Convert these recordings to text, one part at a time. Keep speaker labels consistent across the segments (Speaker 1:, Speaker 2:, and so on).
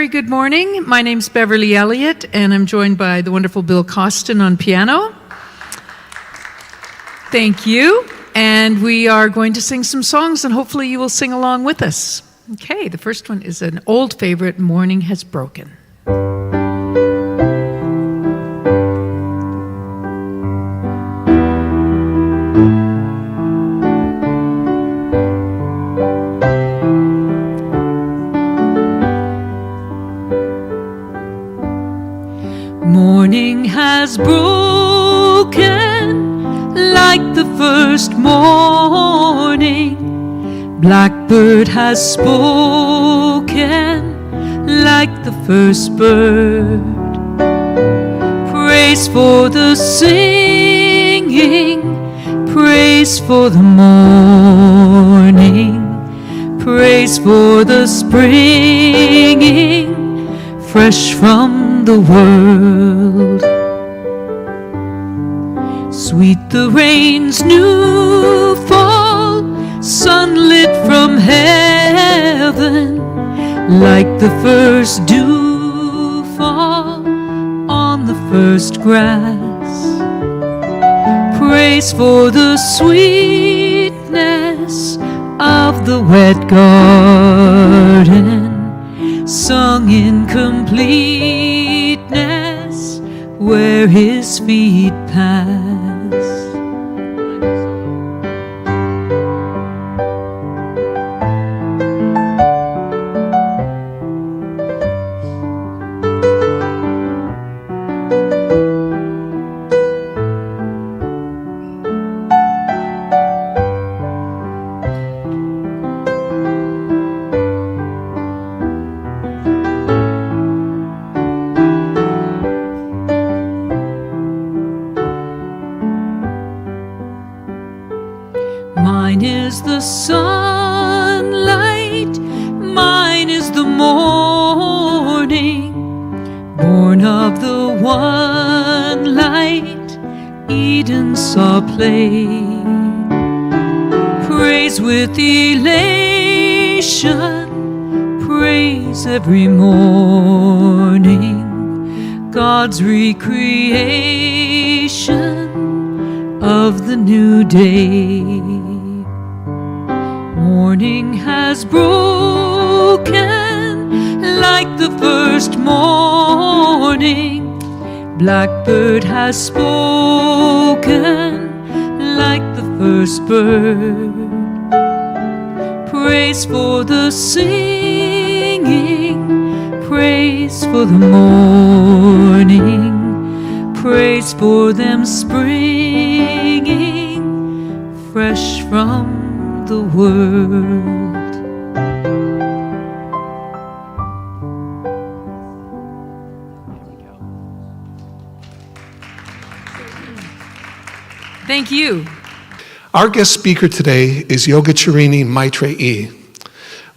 Speaker 1: Very good morning. My name's Beverly Elliott, and I'm joined by the wonderful Bill Costin on piano. Thank you. And we are going to sing some songs, and hopefully you will sing along with us. Okay, the first one is an old favorite, Morning Has Broken. Morning has broken like the first morning. Blackbird has spoken like the first bird. Praise for the singing, praise for the morning, praise for the springing fresh from the world. Sweet the rain's new fall, sunlit from heaven, like the first dew fall on the first grass. Praise for the sweetness of the wet garden, sung in completeness where his feet pass. Mine is the sunlight, mine is the morning, born of the one light Eden saw play. Praise with elation, praise every morning, God's recreation of the new day. Morning has broken like the first morning. Blackbird has spoken like the first bird. Praise for the singing, praise for the morning, praise for them springing fresh from the world. Thank you.
Speaker 2: Our guest speaker today is Yogacharini Maitreyi.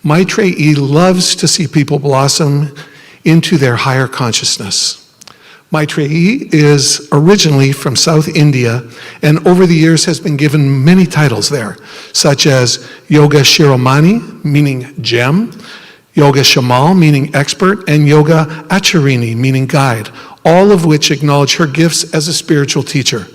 Speaker 2: Maitreyi loves to see people blossom into their higher consciousness. Maitreyi is originally from South India and over the years has been given many titles there, such as Yogacharini, meaning gem, Yoga Shamal, meaning expert, and Yogacharini, meaning guide, all of which acknowledge her gifts as a spiritual teacher.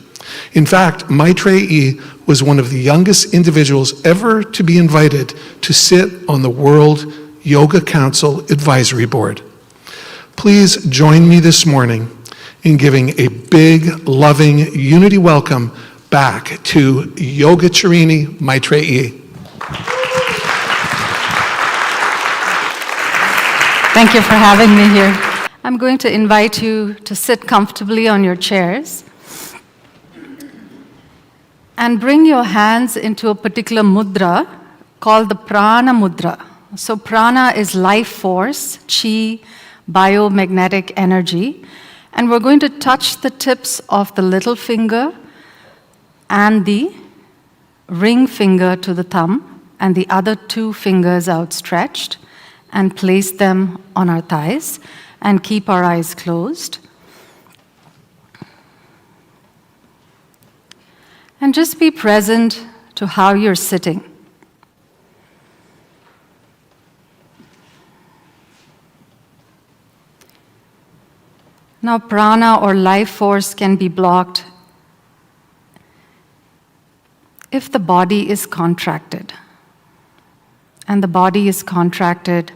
Speaker 2: In fact, Maitreyi was one of the youngest individuals ever to be invited to sit on the World Yoga Council Advisory Board. Please join me this morning in giving a big, loving, unity welcome back to Yogacharini Maitreyi.
Speaker 3: Thank you for having me here. I'm going to invite you to sit comfortably on your chairs and bring your hands into a particular mudra called the prana mudra. So prana is life force, chi, biomagnetic energy. And we're going to touch the tips of the little finger and the ring finger to the thumb and the other two fingers outstretched and place them on our thighs and keep our eyes closed. And just be present to how you're sitting. Now, prana or life force can be blocked if the body is contracted. And the body is contracted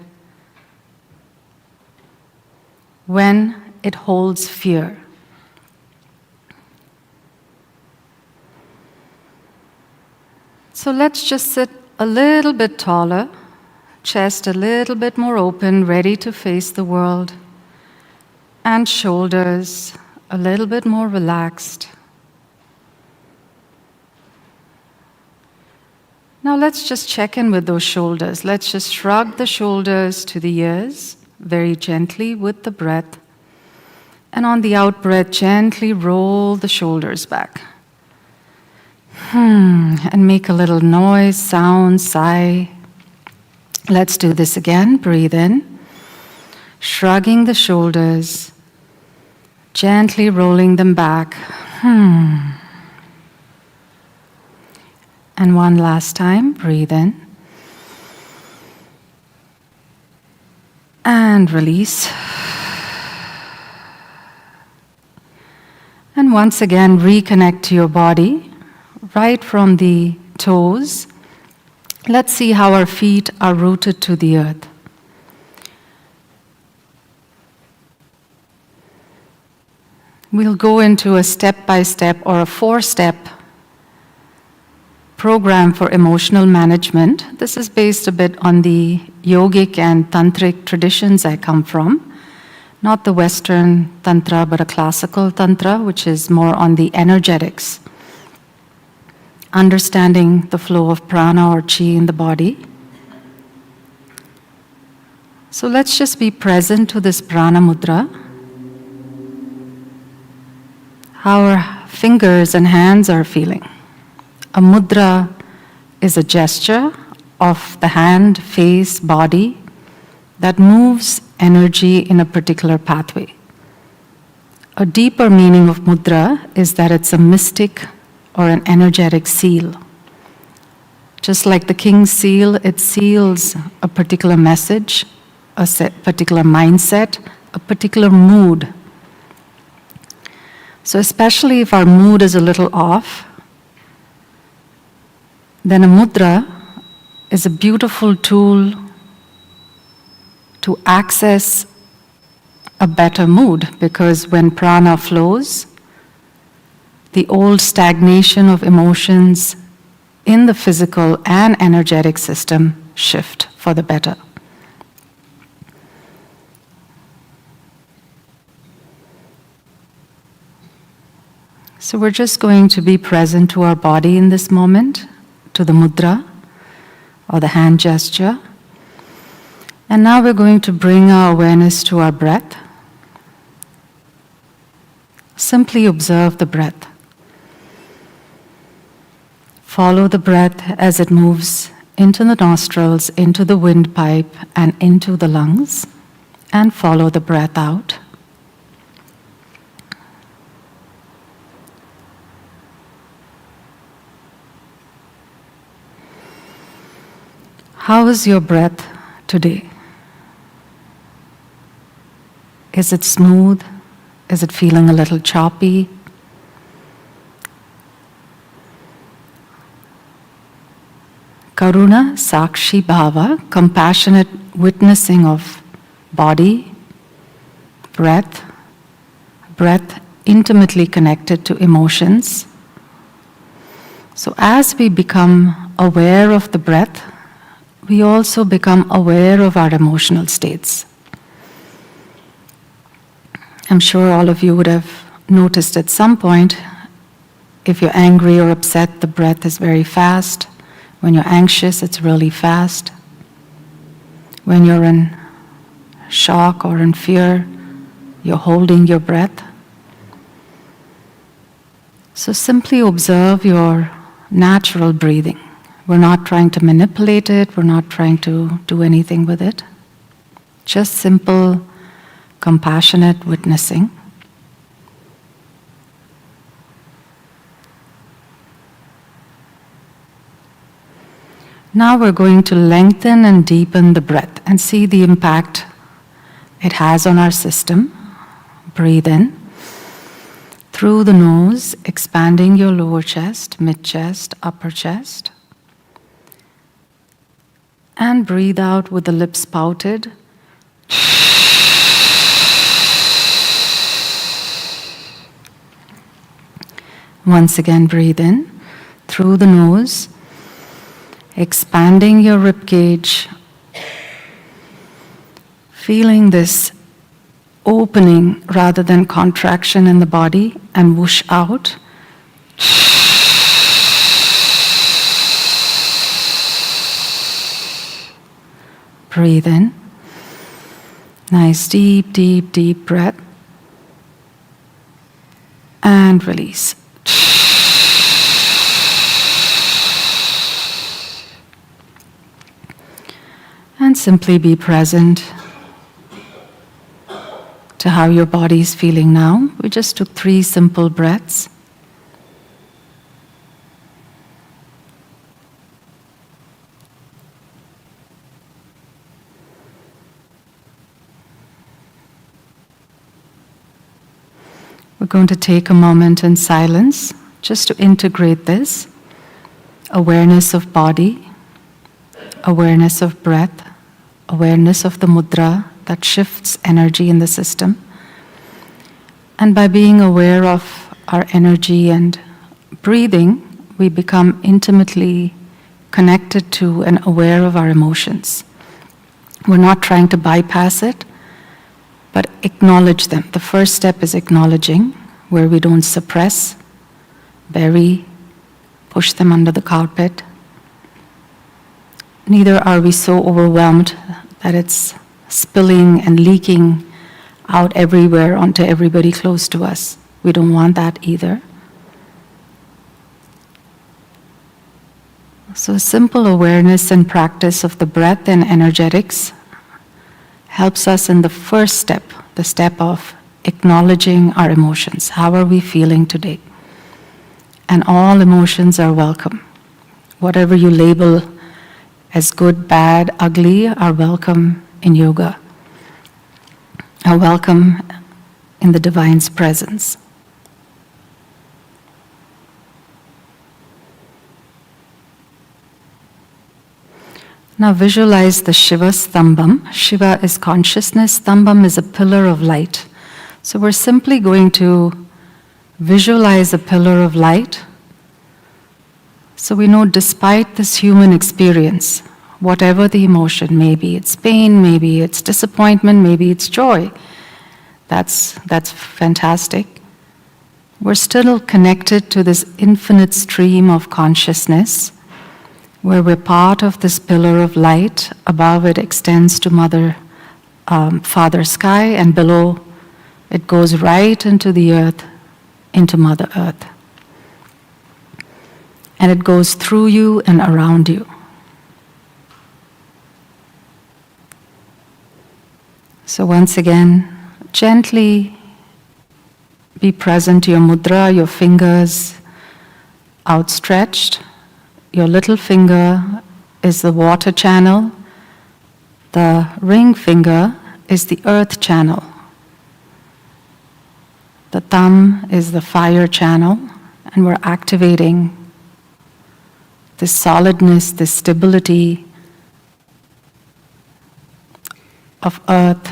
Speaker 3: when it holds fear. So let's just sit a little bit taller, chest a little bit more open, ready to face the world, and shoulders a little bit more relaxed. Now let's just check in with those shoulders. Let's just shrug the shoulders to the ears very gently with the breath. And on the out breath, gently roll the shoulders back. And make a little noise, sound, sigh. Let's do this again. Breathe in. Shrugging the shoulders, gently rolling them back. And one last time, breathe in. And release. And once again, reconnect to your body, right from the toes. Let's see how our feet are rooted to the earth. We'll go into a step-by-step or a 4-step program for emotional management. This is based a bit on the yogic and tantric traditions I come from. Not the Western tantra, but a classical tantra, which is more on the energetics. Understanding the flow of prana or chi in the body. So let's just be present to this prana mudra. How our fingers and hands are feeling. A mudra is a gesture of the hand, face, body that moves energy in a particular pathway. A deeper meaning of mudra is that it's a mystic or an energetic seal. Just like the king's seal, it seals a particular message, a particular mindset, a particular mood. So especially if our mood is a little off, then a mudra is a beautiful tool to access a better mood, because when prana flows, the old stagnation of emotions in the physical and energetic system shift for the better. So we're just going to be present to our body in this moment, to the mudra or the hand gesture. And now we're going to bring our awareness to our breath. Simply observe the breath. Follow the breath as it moves into the nostrils, into the windpipe, and into the lungs. And follow the breath out. How is your breath today? Is it smooth? Is it feeling a little choppy? Karuna Sakshi Bhava, compassionate witnessing of body, breath intimately connected to emotions. So as we become aware of the breath, we also become aware of our emotional states. I'm sure all of you would have noticed at some point, if you're angry or upset, the breath is very fast. When you're anxious, it's really fast. When you're in shock or in fear, you're holding your breath. So simply observe your natural breathing. We're not trying to manipulate it, we're not trying to do anything with it. Just simple, compassionate witnessing. Now we're going to lengthen and deepen the breath and see the impact it has on our system. Breathe in through the nose, expanding your lower chest, mid-chest, upper chest. And breathe out with the lips pouted. Once again, breathe in through the nose, expanding your rib cage, feeling this opening rather than contraction in the body, and whoosh out. Breathe in. Nice deep, deep, deep breath. And release. And simply be present to how your body is feeling now. We just took 3 simple breaths. We're going to take a moment in silence just to integrate this awareness of body, awareness of breath, awareness of the mudra that shifts energy in the system. And by being aware of our energy and breathing, we become intimately connected to and aware of our emotions. We're not trying to bypass it, but acknowledge them. The first step is acknowledging, where we don't suppress, bury, push them under the carpet. Neither are we so overwhelmed that it's spilling and leaking out everywhere onto everybody close to us. We don't want that either. So simple awareness and practice of the breath and energetics helps us in the first step, the step of acknowledging our emotions. How are we feeling today? And all emotions are welcome. Whatever you label as good, bad, ugly are welcome in yoga, are welcome in the divine's presence. Now visualize the Shiva Stambham. Shiva is consciousness, Stambham is a pillar of light. So we're simply going to visualize a pillar of light. So we know despite this human experience, whatever the emotion, maybe it's pain, maybe it's disappointment, maybe it's joy, that's fantastic. We're still connected to this infinite stream of consciousness, where we're part of this pillar of light. Above it extends to Father Sky, and below it goes right into the earth, into Mother Earth. And it goes through you and around you. So once again, gently be present to your mudra, your fingers outstretched. Your little finger is the water channel. The ring finger is the earth channel. The thumb is the fire channel. And we're activating this solidness, this stability of earth.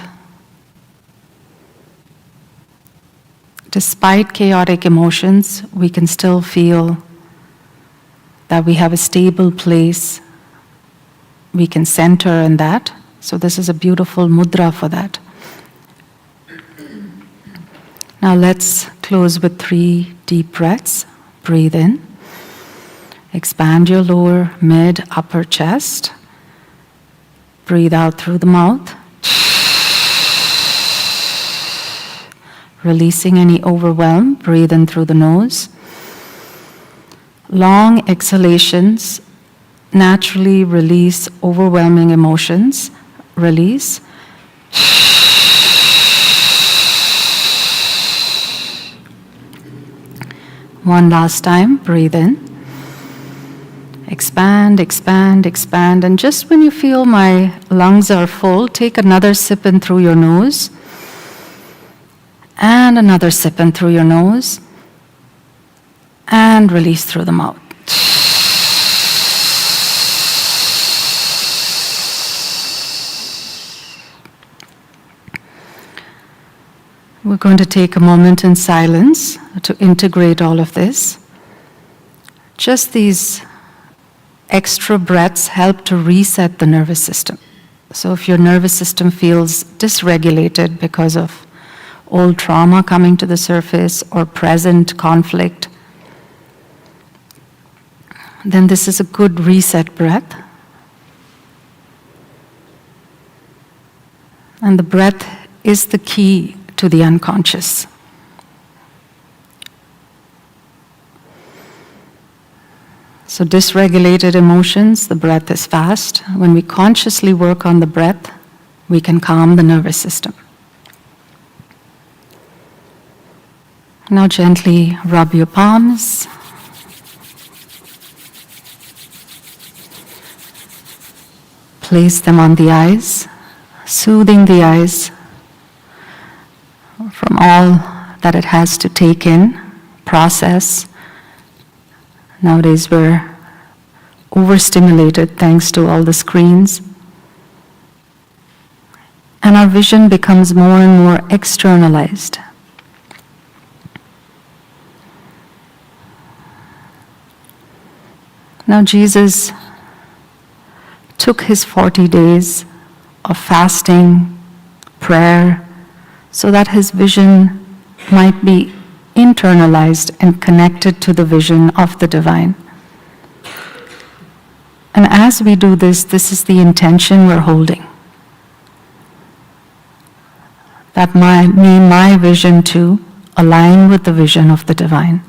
Speaker 3: Despite chaotic emotions, we can still feel that we have a stable place. We can center in that. So this is a beautiful mudra for that. Now let's close with 3 deep breaths. Breathe in. Expand your lower, mid, upper chest. Breathe out through the mouth. Releasing any overwhelm. Breathe in through the nose. Long exhalations naturally release overwhelming emotions. Release. One last time, breathe in. Expand, expand, expand. And just when you feel my lungs are full, take another sip in through your nose. And another sip in through your nose. And release through the mouth. We're going to take a moment in silence to integrate all of this. Just these extra breaths help to reset the nervous system. So if your nervous system feels dysregulated because of old trauma coming to the surface or present conflict, then this is a good reset breath. And the breath is the key to the unconscious. So dysregulated emotions, the breath is fast. When we consciously work on the breath, we can calm the nervous system. Now gently rub your palms. Place them on the eyes, soothing the eyes from all that it has to take in, process. Nowadays we're overstimulated thanks to all the screens. And our vision becomes more and more externalized. Now Jesus took his 40 days of fasting, prayer, so that his vision might be internalized and connected to the vision of the divine. And as we do this, this is the intention we're holding. That my vision too align with the vision of the divine.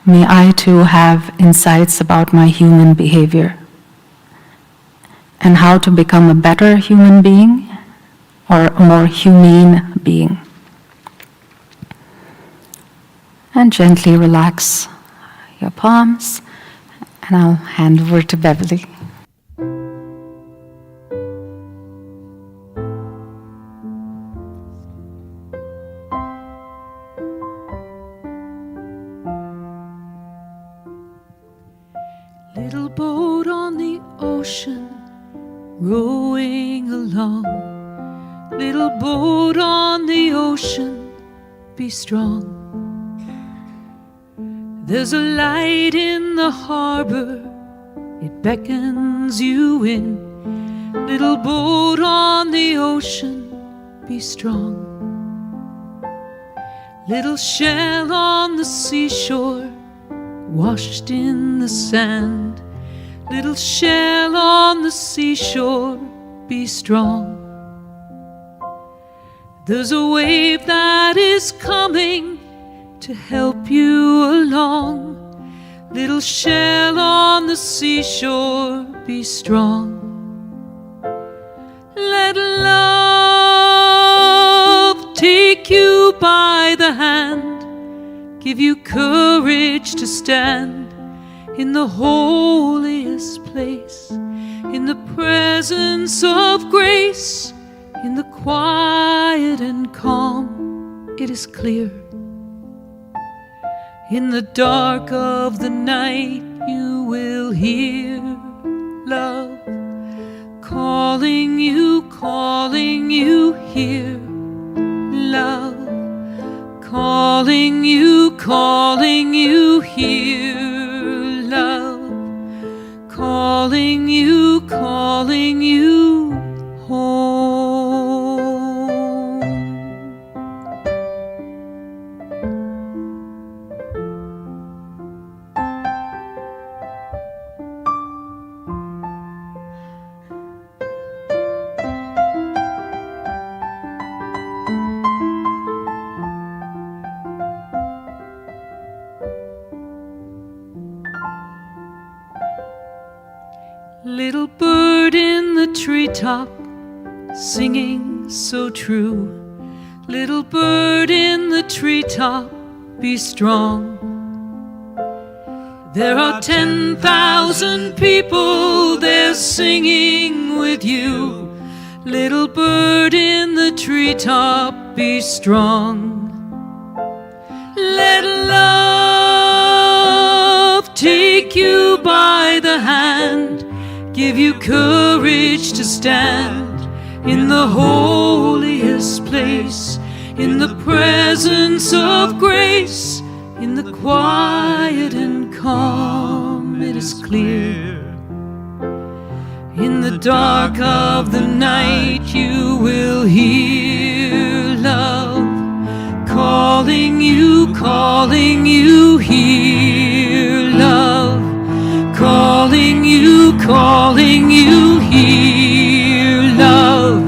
Speaker 3: May I too have insights about my human behavior and how to become a better human being or a more humane being. And gently relax your palms, and I'll hand over to Beverly.
Speaker 1: Little boat on the ocean, rowing along. Little boat on the ocean, be strong. There's a light in the harbor, it beckons you in. Little boat on the ocean, be strong. Little shell on the seashore, washed in the sand. Little shell on the seashore, be strong. There's a wave that is coming to help you along. Little shell on the seashore, be strong. Let love take you by the hand, give you courage to stand in the holiest place, in the presence of grace, in the quiet and calm, it is clear. In the dark of the night you will hear love calling you here. Love calling you here. Love calling you home. Little bird in the treetop, singing so true. Little bird in the treetop, be strong. There are 10,000 people there singing with you. Little bird in treetop be strong. Let love take you by the hand, give you courage to stand in the holiest place, in the presence of grace, in the quiet and calm it is clear. In the dark of the night you will hear love calling you, hear love calling you, hear love calling you, hear love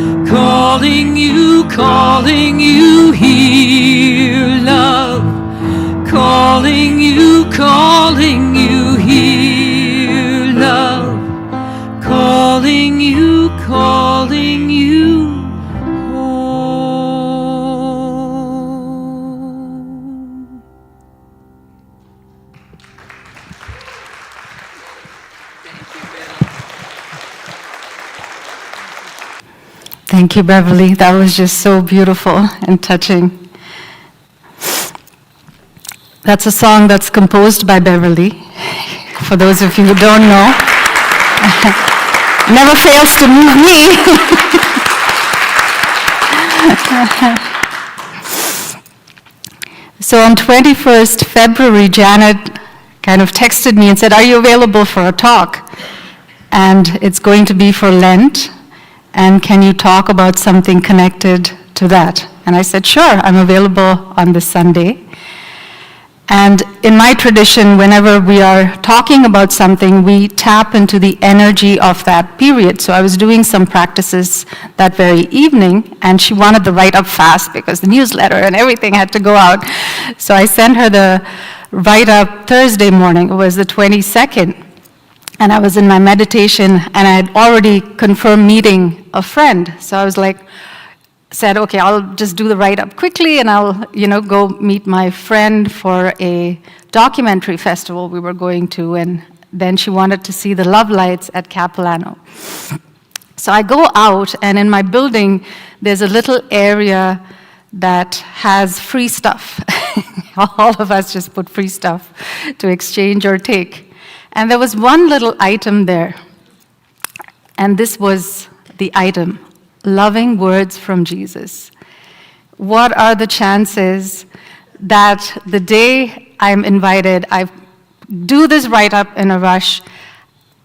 Speaker 1: calling you, hear love calling you, home.
Speaker 3: Thank you, Beverly. That was just so beautiful and touching. That's a song that's composed by Beverly, for those of you who don't know. Never fails to move me. So on 21st February, Janet kind of texted me and said, "Are you available for a talk? And it's going to be for Lent. And can you talk about something connected to that?" And I said, "Sure, I'm available on this Sunday." And in my tradition, whenever we are talking about something, we tap into the energy of that period. So I was doing some practices that very evening, and she wanted the write-up fast because the newsletter and everything had to go out. So I sent her the write-up Thursday morning. It was the 22nd. And I was in my meditation, and I had already confirmed meeting a friend. So I was like, said, okay, I'll just do the write-up quickly, and I'll, go meet my friend for a documentary festival we were going to, and then she wanted to see the love lights at Capilano. So I go out, and in my building, there's a little area that has free stuff. All of us just put free stuff to exchange or take. And there was one little item there, and this was the item: loving words from Jesus. What are the chances that the day I'm invited, I do this write-up in a rush,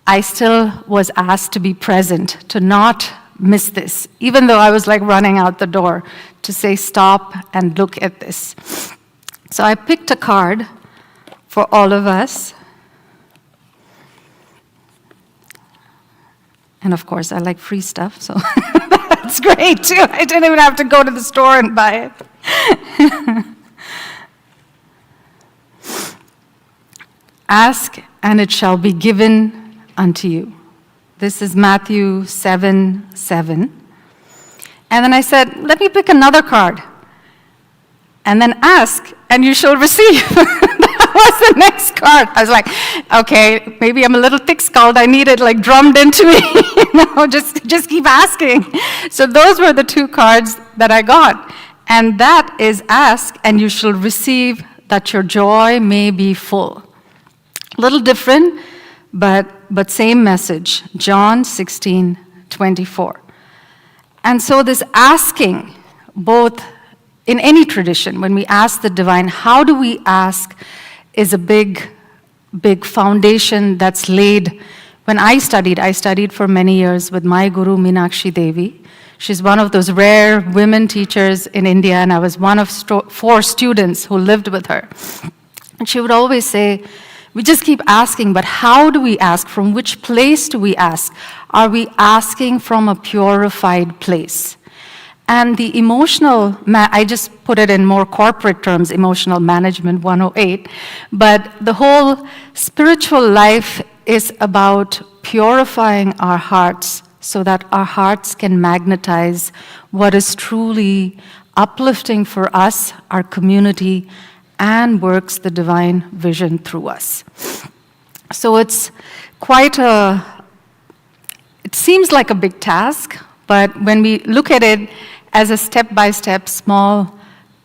Speaker 3: I still was asked to be present, to not miss this, even though I was like running out the door, to say stop and look at this. So I picked a card for all of us. And of course, I like free stuff, so that's great too. I didn't even have to go to the store and buy it. Ask, and it shall be given unto you. This is Matthew 7:7. And then I said, let me pick another card. And then ask, and you shall receive. That was the next card. I was like, okay, maybe I'm a little thick-skulled. I need it like drummed into me. Just keep asking. So those were the two cards that I got. And that is ask, and you shall receive, that your joy may be full. A little different, but same message. John 16:24. And so this asking, both in any tradition, when we ask the divine, how do we ask, is a big foundation that's laid. When I studied for many years with my guru, Meenakshi Devi. She's one of those rare women teachers in India, and I was one of 4 students who lived with her. And she would always say, we just keep asking, but how do we ask? From which place do we ask? Are we asking from a purified place? And the emotional, I just put it in more corporate terms, emotional management 108, but the whole spiritual life is about purifying our hearts so that our hearts can magnetize what is truly uplifting for us, our community, and works the divine vision through us. So it's quite it seems like a big task, but when we look at it as a step-by-step small,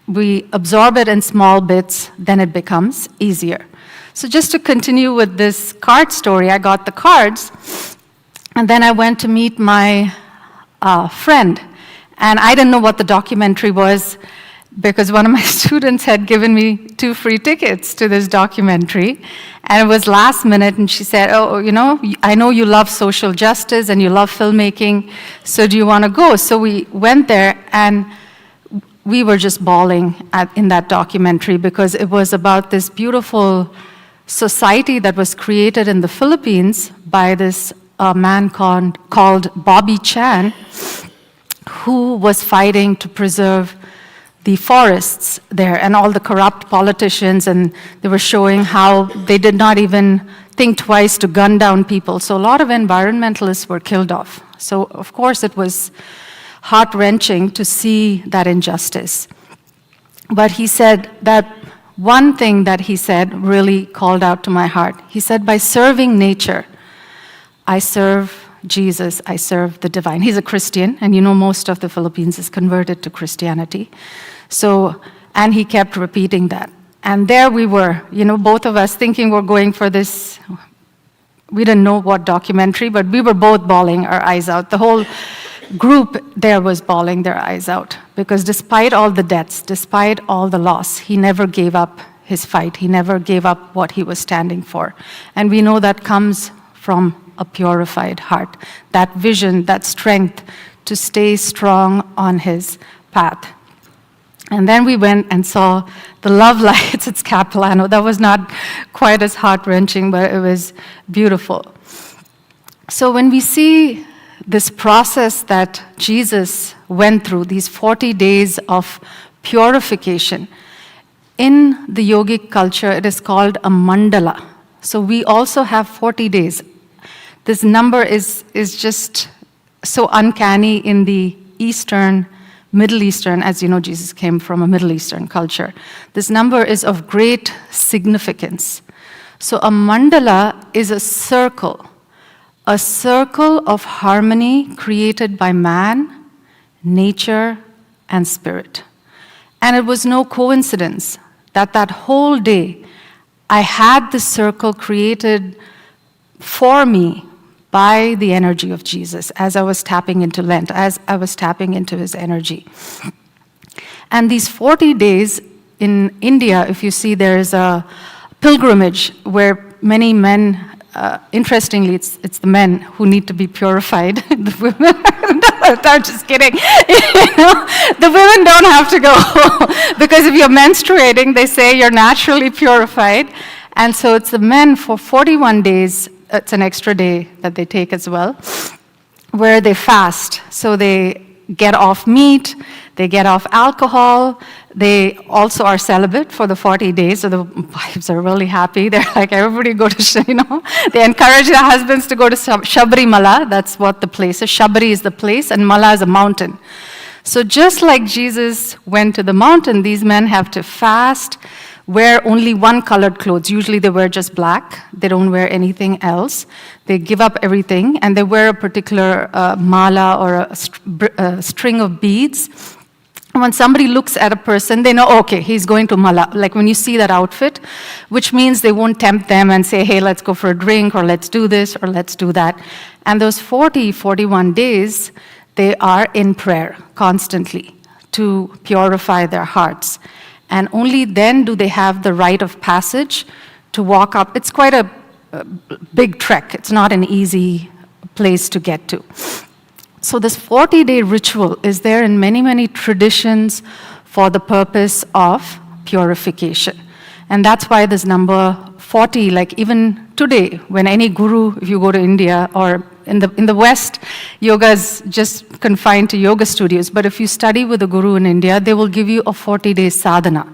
Speaker 3: we absorb it in small bits, then it becomes easier. So just to continue with this card story, I got the cards, and then I went to meet my friend. And I didn't know what the documentary was because one of my students had given me 2 free tickets to this documentary. And it was last minute, and she said, oh, you know, I know you love social justice and you love filmmaking, so do you want to go? So we went there, and we were just bawling in that documentary because it was about this beautiful society that was created in the Philippines by this man called Bobby Chan, who was fighting to preserve the forests there and all the corrupt politicians, and they were showing how they did not even think twice to gun down people. So a lot of environmentalists were killed off. So of course it was heart-wrenching to see that injustice. But he said that one thing that he said really called out to my heart. He said, by serving nature, I serve Jesus, I serve the divine. He's a Christian, and you know most of the Philippines is converted to Christianity. So, and he kept repeating that. And there we were, you know, both of us thinking we're going for this, we didn't know what documentary, but we were both bawling our eyes out. The whole group there was bawling their eyes out because despite all the deaths, despite all the loss, he never gave up his fight. He never gave up what he was standing for. And we know that comes from a purified heart, that vision, that strength to stay strong on his path. And then we went and saw the love lights at Capilano. That was not quite as heart-wrenching, but it was beautiful. So when we see this process that Jesus went through, these 40 days of purification, in the yogic culture, it is called a mandala. So we also have 40 days. This number is just so uncanny in the Middle Eastern, as you know, Jesus came from a Middle Eastern culture. This number is of great significance. So a mandala is a circle of harmony created by man, nature, and spirit. And it was no coincidence that that whole day I had this circle created for me by the energy of Jesus as I was tapping into Lent, as I was tapping into his energy. And these 40 days in India, if you see, there is a pilgrimage where many men, interestingly, it's the men who need to be purified. The women, I'm just kidding. You know, the women don't have to go because if you're menstruating, they say you're naturally purified. And so it's the men for 41 days. It's an extra day that they take as well, where they fast. So they get off meat, they get off alcohol, they also are celibate for the 40 days, so the wives are really happy. They're like, everybody go to, you know, they encourage their husbands to go to Shabrimala, that's what the place is. Shabri is the place, and Mala is a mountain. So just like Jesus went to the mountain, these men have to fast, wear only one colored clothes. Usually they wear just black. They don't wear anything else. They give up everything, and they wear a particular mala or a string of beads. And when somebody looks at a person, they know, okay, he's going to mala. Like when you see that outfit, which means they won't tempt them and say, hey, let's go for a drink, or let's do this, or let's do that. And those 41 days, they are in prayer constantly to purify their hearts. And only then do they have the rite of passage to walk up. It's quite a big trek. It's not an easy place to get to. So this 40-day ritual is there in many, many traditions for the purpose of purification. And that's why this number 40, like even today, when any guru, if you go to India or in the West, yoga is just confined to yoga studios. But if you study with a guru in India, they will give you a 40-day sadhana.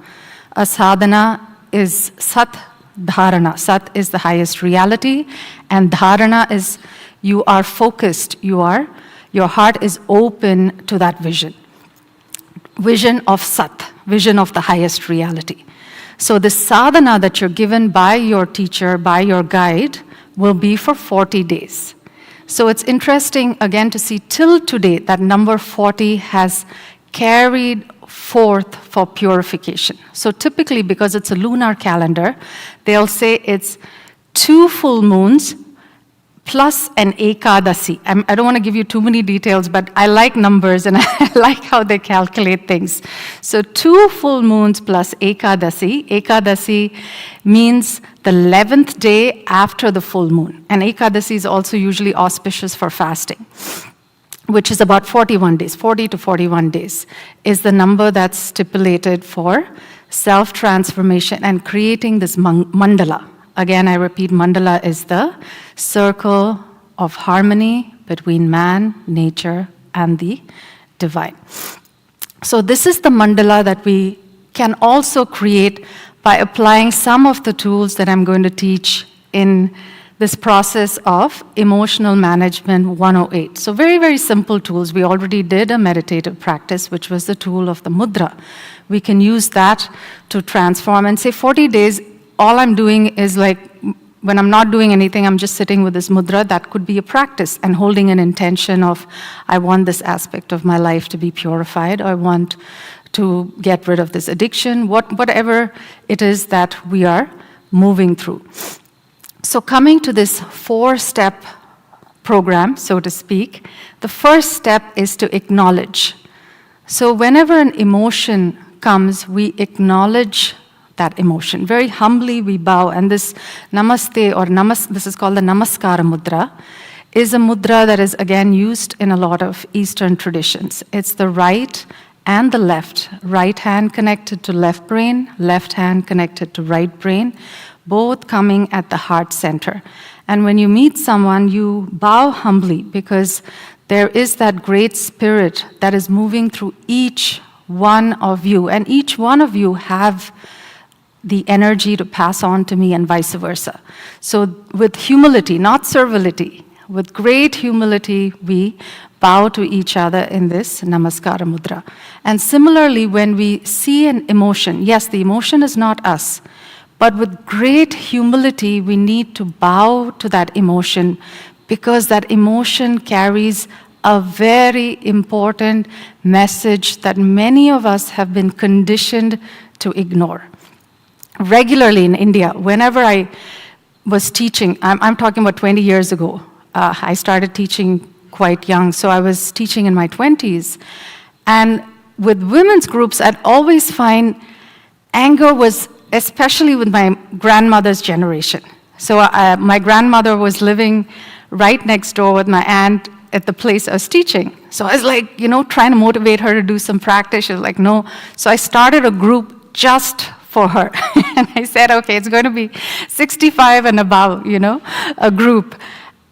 Speaker 3: A sadhana is sat dharana. Sat is the highest reality, and dharana is you are focused. Your heart is open to that vision. Vision of sat, vision of the highest reality. So the sadhana that you're given by your teacher, by your guide, will be for 40 days. So it's interesting, again, to see till today that number 40 has carried forth for purification. So typically, because it's a lunar calendar, they'll say it's 2 full moons plus an Ekadasi. I don't want to give you too many details, but I like numbers and I like how they calculate things. So 2 full moons plus Ekadasi. Ekadasi means the 11th day after the full moon. And Ekadasi is also usually auspicious for fasting, which is about 41 days, 40 to 41 days is the number that's stipulated for self-transformation and creating this mandala. Again, I repeat, mandala is the circle of harmony between man, nature, and the divine. So this is the mandala that we can also create by applying some of the tools that I'm going to teach in this process of Emotional Management 108. So very, very simple tools. We already did a meditative practice, which was the tool of the mudra. We can use that to transform and say 40 days, all I'm doing is like, when I'm not doing anything, I'm just sitting with this mudra. That could be a practice and holding an intention of, I want this aspect of my life to be purified. I want to get rid of this addiction, whatever it is that we are moving through. So coming to this 4-step program, so to speak, the first step is to acknowledge. So whenever an emotion comes, we acknowledge that emotion. Very humbly we bow, and this namaste or this is called the namaskara mudra, is a mudra that is again used in a lot of Eastern traditions. It's the right and the left. Right hand connected to left brain, left hand connected to right brain, both coming at the heart center. And when you meet someone, you bow humbly because there is that great spirit that is moving through each one of you, and each one of you have the energy to pass on to me and vice versa. So with humility, not servility, with great humility, we bow to each other in this namaskara mudra. And similarly, when we see an emotion, yes, the emotion is not us, but with great humility, we need to bow to that emotion because that emotion carries a very important message that many of us have been conditioned to ignore. Regularly in India, whenever I was teaching, I'm talking about 20 years ago, I started teaching quite young, so I was teaching in my 20s. And with women's groups, I'd always find anger was, especially with my grandmother's generation. So my grandmother was living right next door with my aunt at the place I was teaching. So I was like, trying to motivate her to do some practice. She was like, no. So I started a group just for her. And I said, okay, it's going to be 65 and above, a group.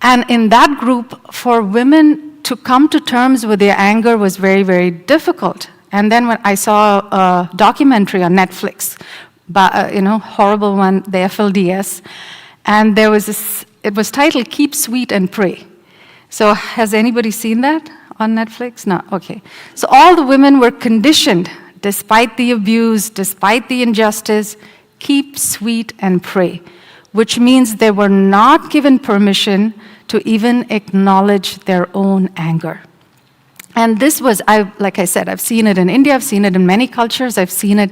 Speaker 3: And in that group, for women to come to terms with their anger was very, very difficult. And then when I saw a documentary on Netflix, horrible one, the FLDS, and there was this, it was titled Keep Sweet and Pray. So has anybody seen that on Netflix? No, okay. So all the women were conditioned, despite the abuse, despite the injustice, keep sweet and pray, which means they were not given permission to even acknowledge their own anger. And this was, like I said, I've seen it in India, I've seen it in many cultures, I've seen it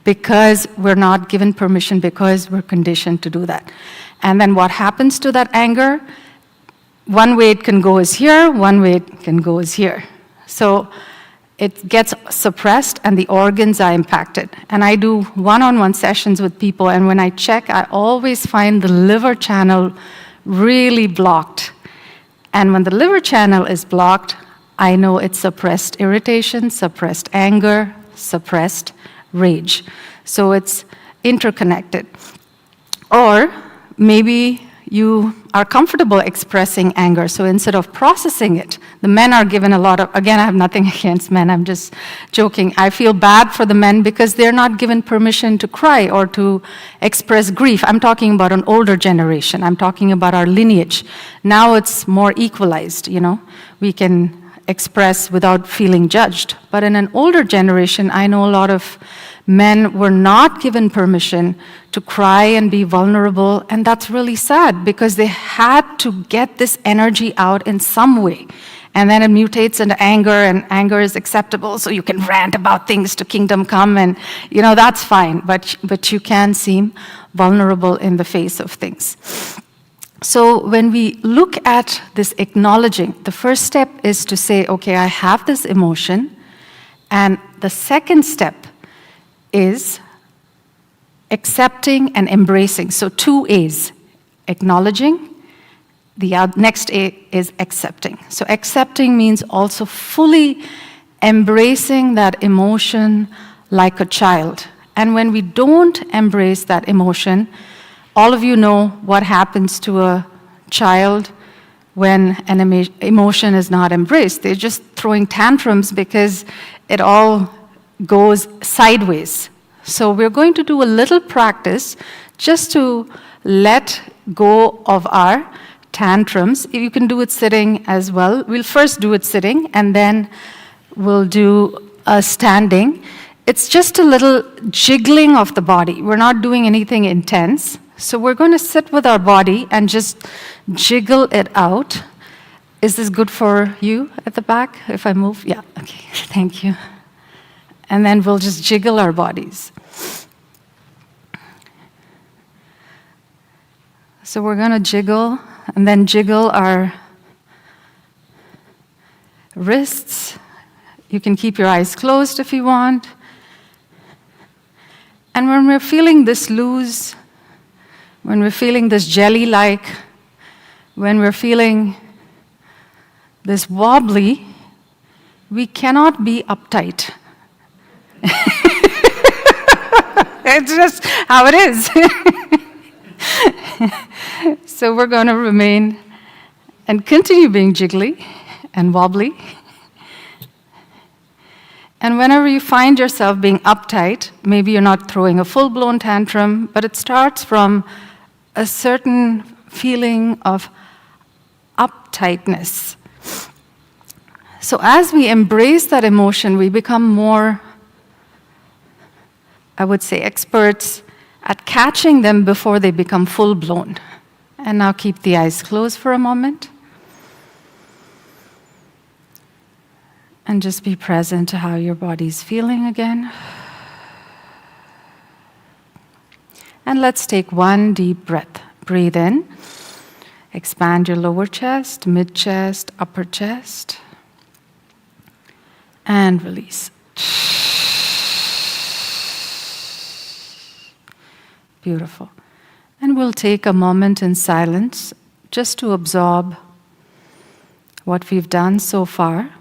Speaker 3: because we're not given permission, because we're conditioned to do that. And then what happens to that anger? One way it can go is here, one way it can go is here. So it gets suppressed and the organs are impacted. And I do one-on-one sessions with people, and when I check, I always find the liver channel really blocked. And when the liver channel is blocked, I know it's suppressed irritation, suppressed anger, suppressed rage. So it's interconnected. Or maybe you are comfortable expressing anger, so instead of processing it, the men are given a lot of, again, I have nothing against men, I'm just joking. I feel bad for the men because they're not given permission to cry or to express grief. I'm talking about an older generation. I'm talking about our lineage. Now it's more equalized, we can express without feeling judged. But in an older generation, I know a lot of men were not given permission to cry and be vulnerable, and that's really sad because they had to get this energy out in some way. And then it mutates into anger, and anger is acceptable, so you can rant about things to kingdom come, and that's fine, but you can seem vulnerable in the face of things. So when we look at this acknowledging, the first step is to say, okay, I have this emotion, and the second step is accepting and embracing. So 2 A's, acknowledging. The next A is accepting. So accepting means also fully embracing that emotion like a child. And when we don't embrace that emotion, all of you know what happens to a child when an emotion is not embraced. They're just throwing tantrums because it all goes sideways. So we're going to do a little practice just to let go of our tantrums. You can do it sitting as well. We'll first do it sitting, and then we'll do a standing. It's just a little jiggling of the body. We're not doing anything intense. So we're going to sit with our body and just jiggle it out. Is this good for you at the back if I move? Yeah, okay, thank you. And then we'll just jiggle our bodies. So we're going to jiggle, and then jiggle our wrists. You can keep your eyes closed if you want. And when we're feeling this loose, when we're feeling this jelly-like, when we're feeling this wobbly, we cannot be uptight. It's just how it is. So we're going to remain and continue being jiggly and wobbly. And whenever you find yourself being uptight, maybe you're not throwing a full-blown tantrum, but it starts from a certain feeling of uptightness. So as we embrace that emotion, we become more, I would say, experts at catching them before they become full-blown. And now keep the eyes closed for a moment. And just be present to how your body's feeling again. And let's take one deep breath. Breathe in. Expand your lower chest, mid-chest, upper chest. And release. Beautiful. And we'll take a moment in silence just to absorb what we've done so far.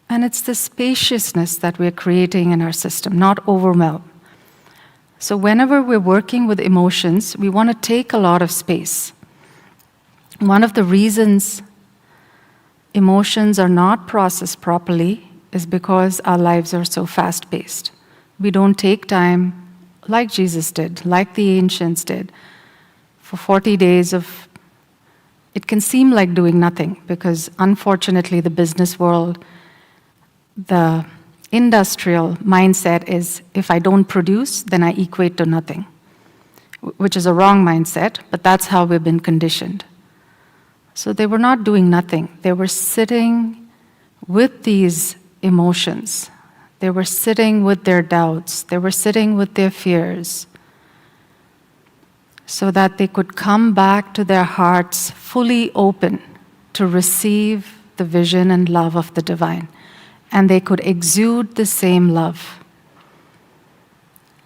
Speaker 3: And it's the spaciousness that we're creating in our system, not overwhelm. So whenever we're working with emotions, we want to take a lot of space. One of the reasons emotions are not processed properly is because our lives are so fast-paced. We don't take time like Jesus did, like the ancients did, for 40 days of, it can seem like doing nothing because unfortunately the business world, the industrial mindset is if I don't produce, then I equate to nothing, which is a wrong mindset, but that's how we've been conditioned. So they were not doing nothing. They were sitting with these emotions. They were sitting with their doubts. They were sitting with their fears so that they could come back to their hearts fully open to receive the vision and love of the divine. And they could exude the same love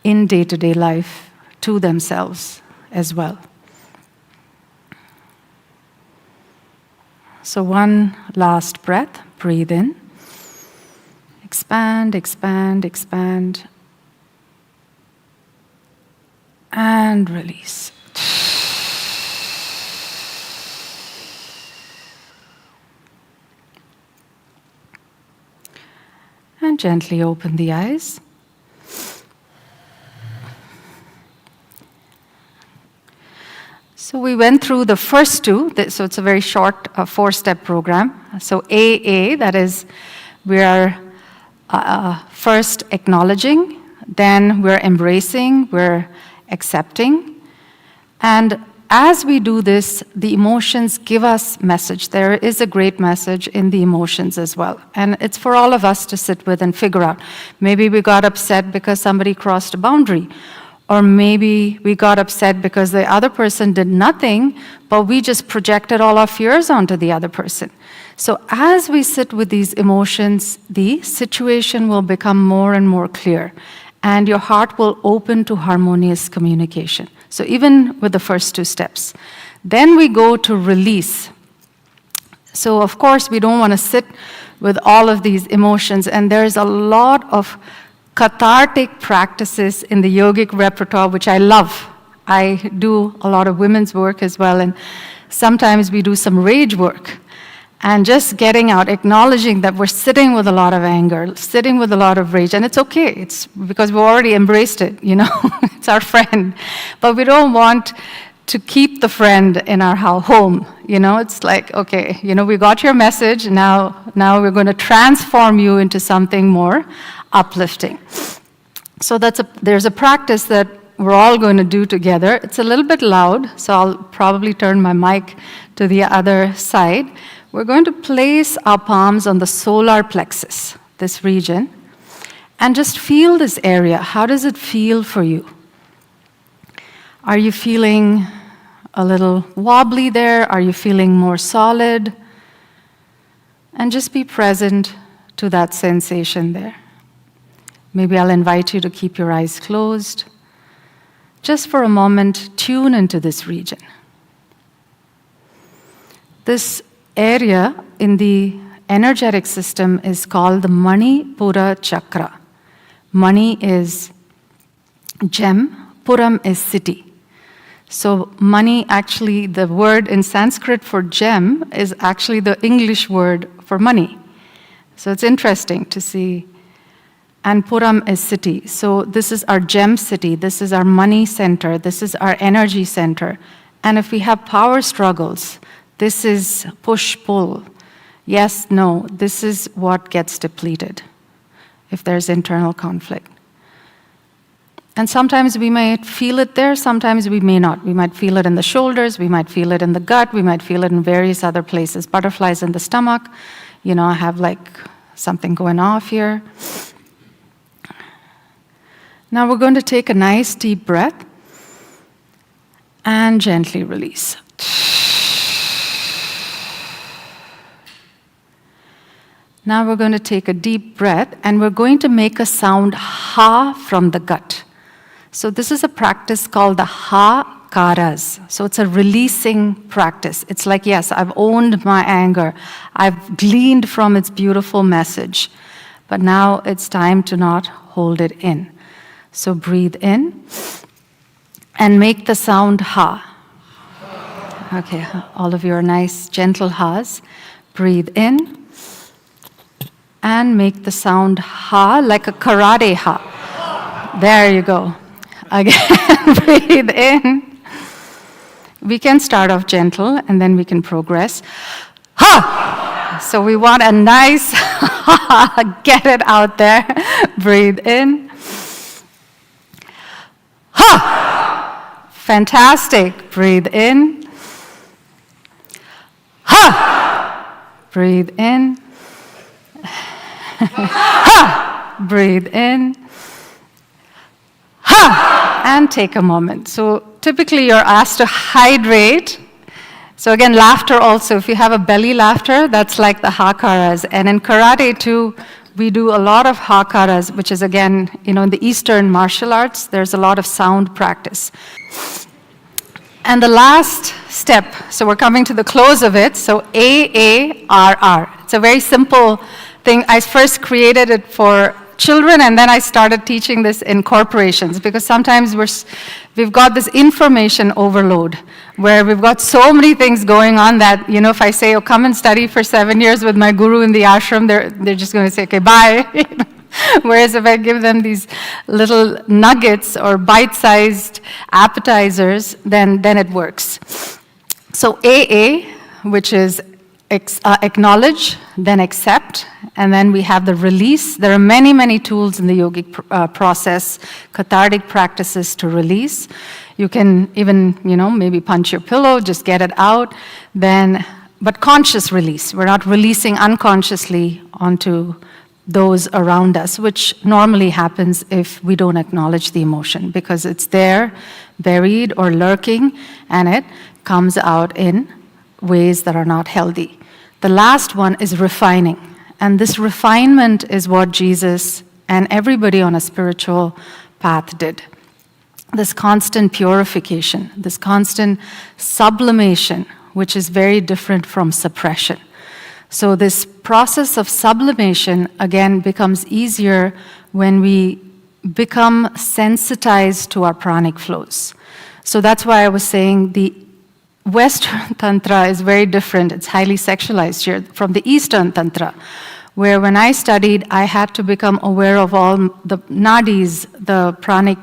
Speaker 3: in day-to-day life to themselves as well. So one last breath, breathe in. Expand, expand, expand. And release. And gently open the eyes. So we went through the first two, so it's a very short 4-step program. So AA, that is, we are first acknowledging, then we're embracing, we're accepting. And as we do this, the emotions give us message. There is a great message in the emotions as well. And it's for all of us to sit with and figure out. Maybe we got upset because somebody crossed a boundary. Or maybe we got upset because the other person did nothing, but we just projected all our fears onto the other person. So as we sit with these emotions, the situation will become more and more clear, and your heart will open to harmonious communication. So even with the first two steps. Then we go to release. So of course, we don't want to sit with all of these emotions, and there's a lot of cathartic practices in the yogic repertoire, which I love. I do a lot of women's work as well, and sometimes we do some rage work. And just getting out, acknowledging that we're sitting with a lot of anger, sitting with a lot of rage, and it's okay. It's because we've already embraced it, It's our friend. But we don't want to keep the friend in our home, It's like, okay, we got your message, now we're going to transform you into something more uplifting. So there's a practice that we're all going to do together. It's a little bit loud, so I'll probably turn my mic to the other side. We're going to place our palms on the solar plexus, this region, and just feel this area. How does it feel for you? Are you feeling a little wobbly there? Are you feeling more solid? And just be present to that sensation there. Maybe I'll invite you to keep your eyes closed. Just for a moment, tune into this region. This area in the energetic system is called the Manipura chakra. Mani is gem, Puram is city. So Mani, actually, the word in Sanskrit for gem is actually the English word for money. So it's interesting to see. And Puram is city. So this is our gem city. This is our money center. This is our energy center. And if we have power struggles, this is push-pull. Yes, no. This is what gets depleted if there's internal conflict. And sometimes we might feel it there, sometimes we may not. We might feel it in the shoulders, we might feel it in the gut, we might feel it in various other places. Butterflies in the stomach, I have like something going off here. Now we're going to take a nice deep breath and gently release. Now we're going to take a deep breath and we're going to make a sound ha from the gut. So this is a practice called the ha karas. So it's a releasing practice. It's like, yes, I've owned my anger. I've gleaned from its beautiful message. But now it's time to not hold it in. So breathe in and make the sound ha. Okay, all of your nice gentle ha's. Breathe in and make the sound ha like a karate ha. There you go. Again, breathe in. We can start off gentle and then we can progress. Ha! So we want a nice ha. Get it out there. Breathe in. Ha! Fantastic. Breathe in. Ha! Breathe in. Ha! Breathe in. Ha! And take a moment. So typically you're asked to hydrate. So again, laughter also. If you have a belly laughter, that's like the hakaras. And in karate too, we do a lot of hakaras, which is again, in the Eastern martial arts, there's a lot of sound practice. And the last step, so we're coming to the close of it, so AARR. It's a very simple thing. I first created it for children, and then I started teaching this in corporations, because sometimes we've got this information overload, where we've got so many things going on that, if I say, come and study for 7 years with my guru in the ashram, they're just going to say, okay, bye. Whereas if I give them these little nuggets or bite-sized appetizers, then it works. So AA, which is acknowledge, then accept, and then we have the release. There are many, many tools in the yogic process, cathartic practices to release. You can even, maybe punch your pillow, just get it out. But conscious release. We're not releasing unconsciously onto those around us, which normally happens if we don't acknowledge the emotion, because it's there, buried or lurking, and it comes out in ways that are not healthy. The last one is refining. And this refinement is what Jesus and everybody on a spiritual path did. This constant purification, this constant sublimation, which is very different from suppression. So this process of sublimation, again, becomes easier when we become sensitized to our pranic flows. So that's why I was saying the Western Tantra is very different. It's highly sexualized here from the Eastern Tantra, where when I studied, I had to become aware of all the nadis, the pranic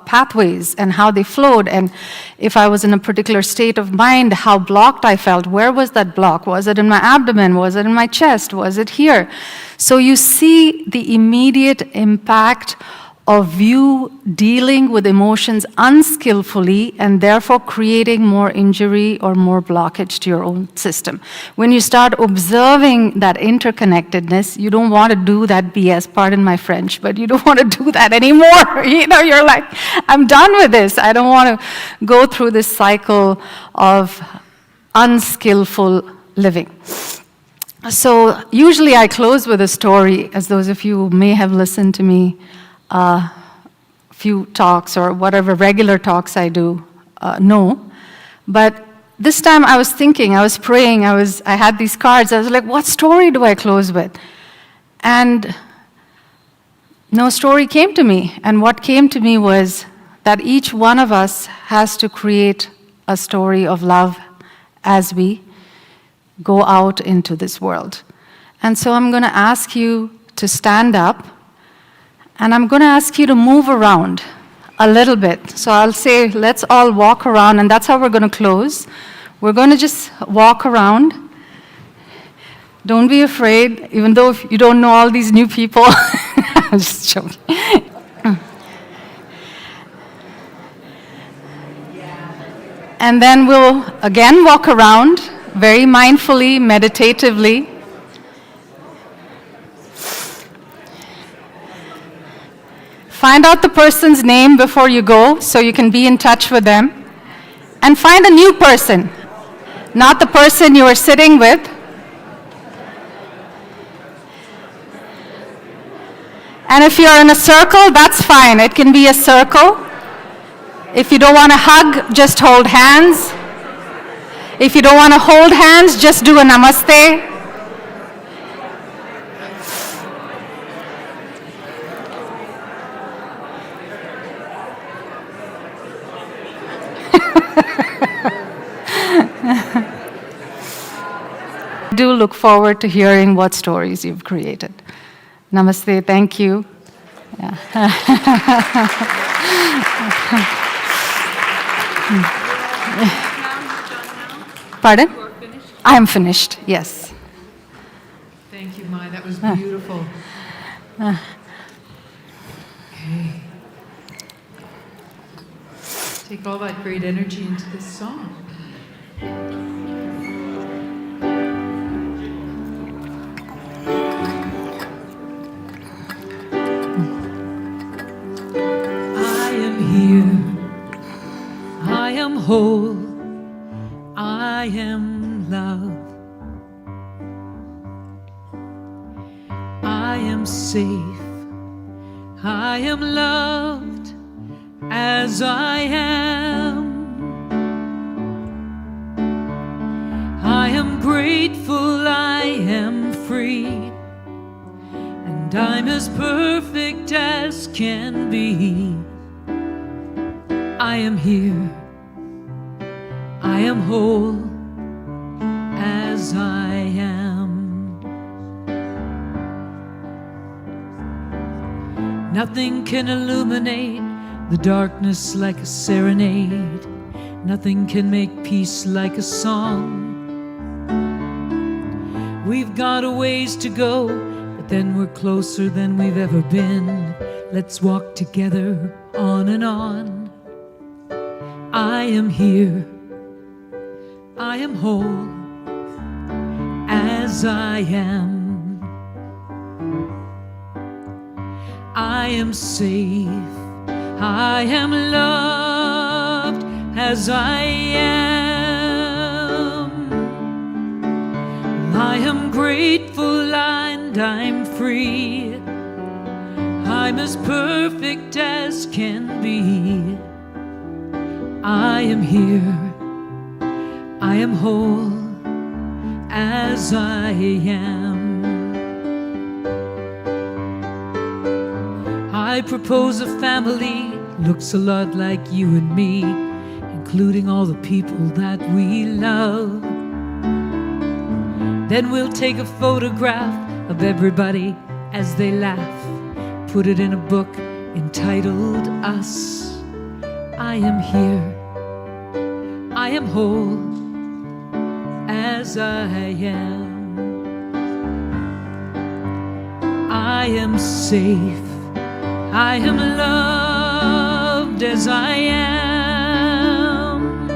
Speaker 3: pathways, and how they flowed. And if I was in a particular state of mind, how blocked I felt. Where was that block? Was it in my abdomen? Was it in my chest? Was it here? So you see the immediate impact of you dealing with emotions unskillfully and therefore creating more injury or more blockage to your own system. When you start observing that interconnectedness, you don't want to do that BS, pardon my French, but you don't want to do that anymore. You're like, I'm done with this. I don't want to go through this cycle of unskillful living. So usually I close with a story, as those of you who may have listened to me few talks or whatever regular talks I do know. But this time I was thinking, I was praying, I had these cards, I was like, what story do I close with? And no story came to me. And what came to me was that each one of us has to create a story of love as we go out into this world. And so I'm going to ask you to stand up. And I'm going to ask you to move around a little bit. So I'll say, let's all walk around, and that's how we're going to close. We're going to just walk around. Don't be afraid, even though if you don't know all these new people. I'm just joking. And then we'll again walk around very mindfully, meditatively. Find out the person's name before you go so you can be in touch with them. And find a new person, not the person you are sitting with. And if you're in a circle, that's fine. It can be a circle. If you don't want to hug, just hold hands. If you don't want to hold hands, just do a namaste. I do look forward to hearing what stories you've created. Namaste, thank you. Yeah. Pardon? I am finished, yes.
Speaker 1: Thank you, Mai. That was beautiful. Okay. Take all that great energy into this song. I am whole, I am love, I am safe, I am loved as I am. I am grateful, I am free, and I'm as perfect as can be. I am here, I am whole as I am. Nothing can illuminate the darkness like a serenade. Nothing can make peace like a song. We've got a ways to go, but then we're closer than we've ever been. Let's walk together on and on. I am here. I am whole as I am. I am safe. I am loved as I am. I am grateful and I'm free. I'm as perfect as can be. I am here. I am whole as I am. I propose a family looks a lot like you and me, including all the people that we love. Then we'll take a photograph of everybody as they laugh, put it in a book entitled Us. I am here. I am whole as I am. I am safe. I am loved as I am.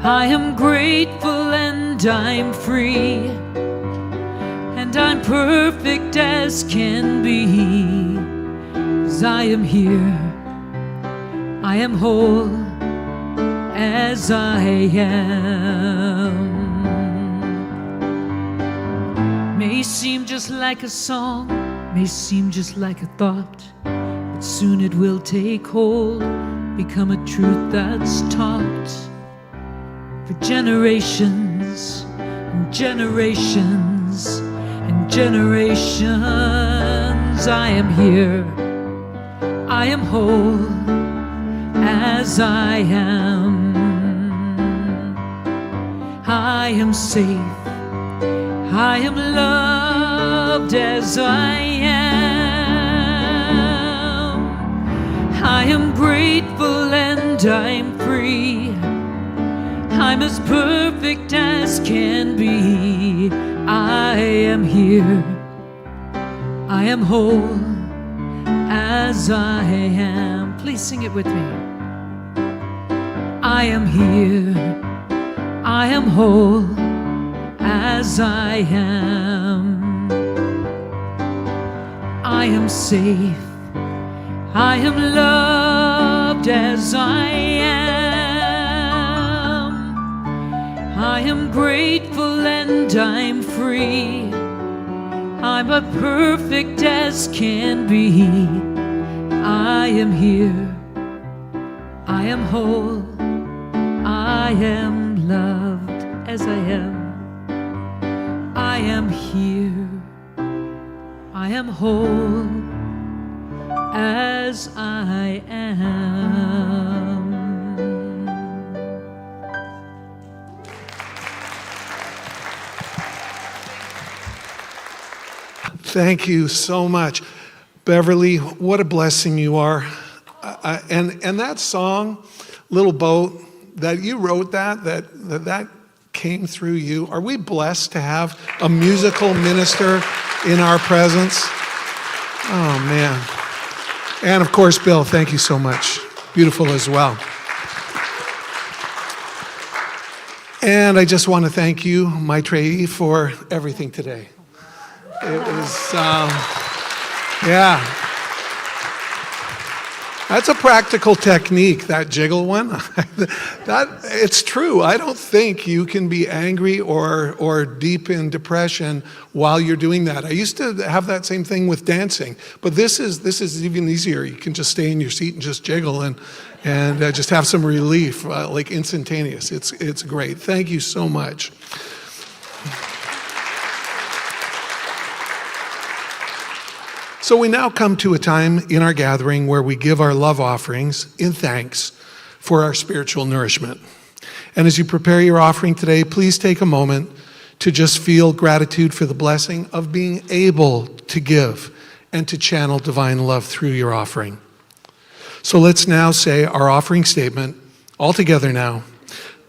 Speaker 1: I am grateful and I'm free. And I'm perfect as can be. 'Cause I am here. I am whole as I am. May seem just like a song, may seem just like a thought, but soon it will take hold, become a truth that's taught for generations and generations and generations. I am here. I am whole as I am. I am safe. I am loved as I am. I am grateful and I'm free. I'm as perfect as can be. I am here. I am whole as I am. Please sing it with me. I am here. I am whole as I am. I am safe. I am loved as I am. I am grateful and I'm free. I'm as perfect as can be. I am here. I am whole. I am loved as I am. I am here. I am whole as I am.
Speaker 2: Thank you so much. Beverly, what a blessing you are. And that song, Little Boat, that you wrote that came through you. Are we blessed to have a musical minister in our presence? Oh, man. And of course, Bill, thank you so much. Beautiful as well. And I just want to thank you, Maitreyi, for everything today. It was, yeah. That's a practical technique, that jiggle one. It's true. I don't think you can be angry or deep in depression while you're doing that. I used to have that same thing with dancing, but this is even easier. You can just stay in your seat and just jiggle and just have some relief, like instantaneous. It's great. Thank you so much. So we now come to a time in our gathering where we give our love offerings in thanks for our spiritual nourishment. And as you prepare your offering today, please take a moment to just feel gratitude for the blessing of being able to give and to channel divine love through your offering. So let's now say our offering statement all together now.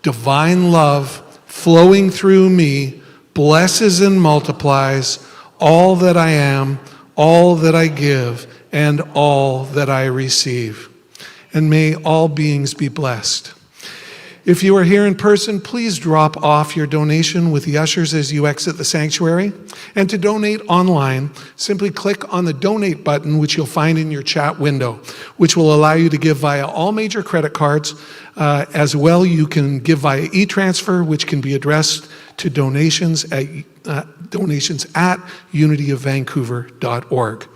Speaker 2: Divine love flowing through me blesses and multiplies all that I am, all that I give, and all that I receive. and may all beings be blessed. If you are here in person, please drop off your donation with the ushers as you exit the sanctuary. And to donate online, simply click on the donate button, which you'll find in your chat window, which will allow you to give via all major credit cards. As well, you can give via e-transfer, which can be addressed to donations at unityofvancouver.org.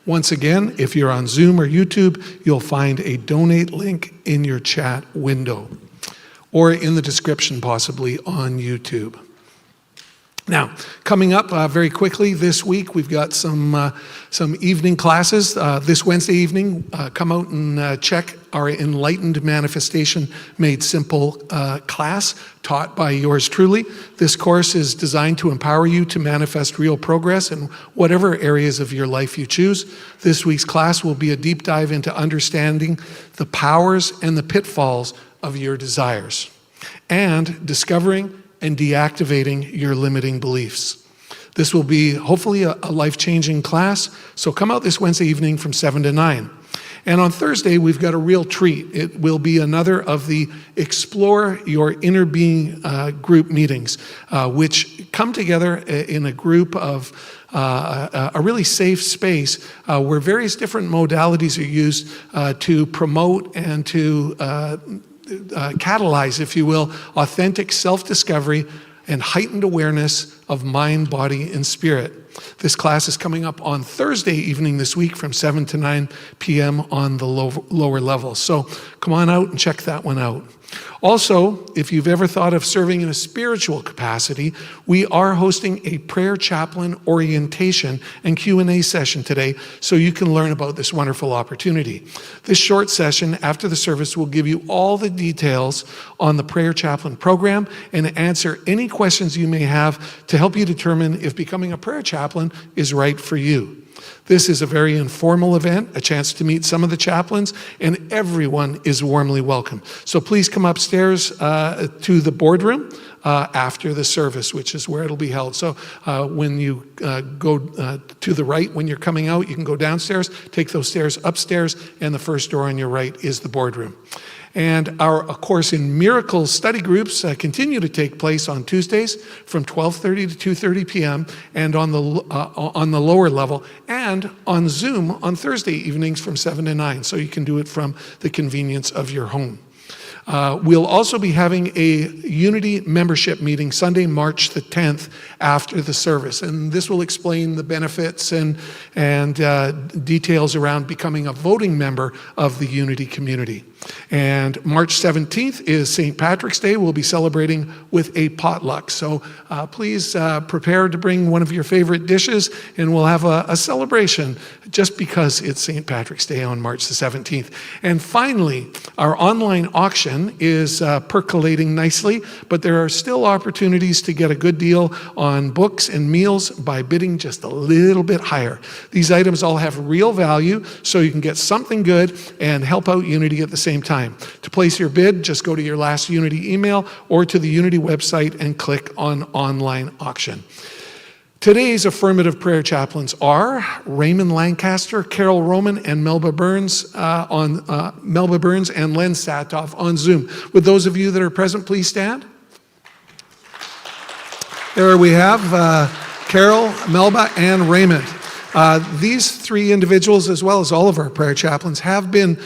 Speaker 2: Once again, if you're on Zoom or YouTube, you'll find a donate link in your chat window, or in the description possibly on YouTube. Now, coming up very quickly this week, we've got some evening classes. This Wednesday evening, come out and check our Enlightened Manifestation Made Simple class taught by yours truly. This course is designed to empower you to manifest real progress in whatever areas of your life you choose. This week's class will be a deep dive into understanding the powers and the pitfalls of your desires, and discovering and deactivating your limiting beliefs. This will be hopefully a life-changing class, so come out this Wednesday evening from 7 to 9. And on Thursday, we've got a real treat. It will be another of the Explore Your Inner Being group meetings, which come together in a group of a really safe space where various different modalities are used to promote and to catalyze, if you will, authentic self-discovery and heightened awareness of mind, body, and spirit. This class is coming up on Thursday evening this week from 7 to 9 p.m. on the lower level. So come on out and check that one out. Also, if you've ever thought of serving in a spiritual capacity, we are hosting a prayer chaplain orientation and Q&A session today so you can learn about this wonderful opportunity. This short session after the service will give you all the details on the prayer chaplain program and answer any questions you may have to help you determine if becoming a prayer chaplain is right for you. This is a very informal event, a chance to meet some of the chaplains, and everyone is warmly welcome. So please come upstairs to the boardroom after the service, which is where it'll be held. So when you go to the right, when you're coming out, you can go downstairs, take those stairs upstairs, and the first door on your right is the boardroom. And our A Course in Miracles study groups continue to take place on Tuesdays from 12:30 to 2:30 p.m. and on the lower level, and on Zoom on Thursday evenings from 7 to 9, so you can do it from the convenience of your home. We'll also be having a Unity membership meeting Sunday, March the 10th after the service. And this will explain the benefits and details around becoming a voting member of the Unity community. And March 17th is St. Patrick's Day. We'll be celebrating with a potluck. So please prepare to bring one of your favorite dishes, and we'll have a celebration just because it's St. Patrick's Day on March the 17th. And finally, our online auction is percolating nicely, but there are still opportunities to get a good deal on books and meals by bidding just a little bit higher. These items all have real value, so you can get something good and help out Unity at the same time. To place your bid, just go to your last Unity email or to the Unity website and click on online auction. Today's affirmative prayer chaplains are Raymond Lancaster, Carol Roman, and Melba Burns and Len Satoff on Zoom. Would those of you that are present please stand? There we have Carol, Melba, and Raymond. These three individuals, as well as all of our prayer chaplains, have been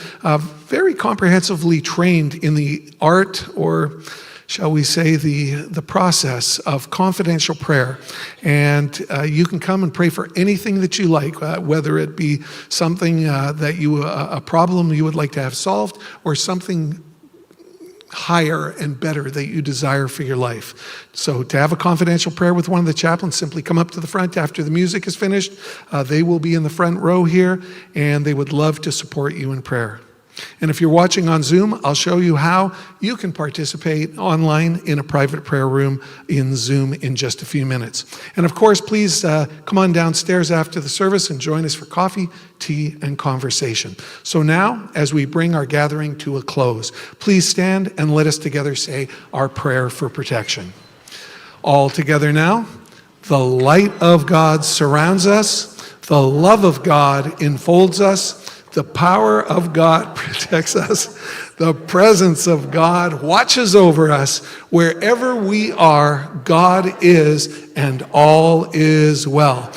Speaker 2: very comprehensively trained in the art, or shall we say, the process of confidential prayer. And you can come and pray for anything that you like, whether it be something a problem you would like to have solved, or something higher and better that you desire for your life. So to have a confidential prayer with one of the chaplains, simply come up to the front after the music is finished. They will be in the front row here, and they would love to support you in prayer. And if you're watching on Zoom, I'll show you how you can participate online in a private prayer room in Zoom in just a few minutes. And of course, please come on downstairs after the service and join us for coffee, tea, and conversation. So now, as we bring our gathering to a close, please stand and let us together say our prayer for protection. All together now. The light of God surrounds us. The love of God enfolds us. The power of God protects us. The presence of God watches over us. Wherever we are, God is, and all is well.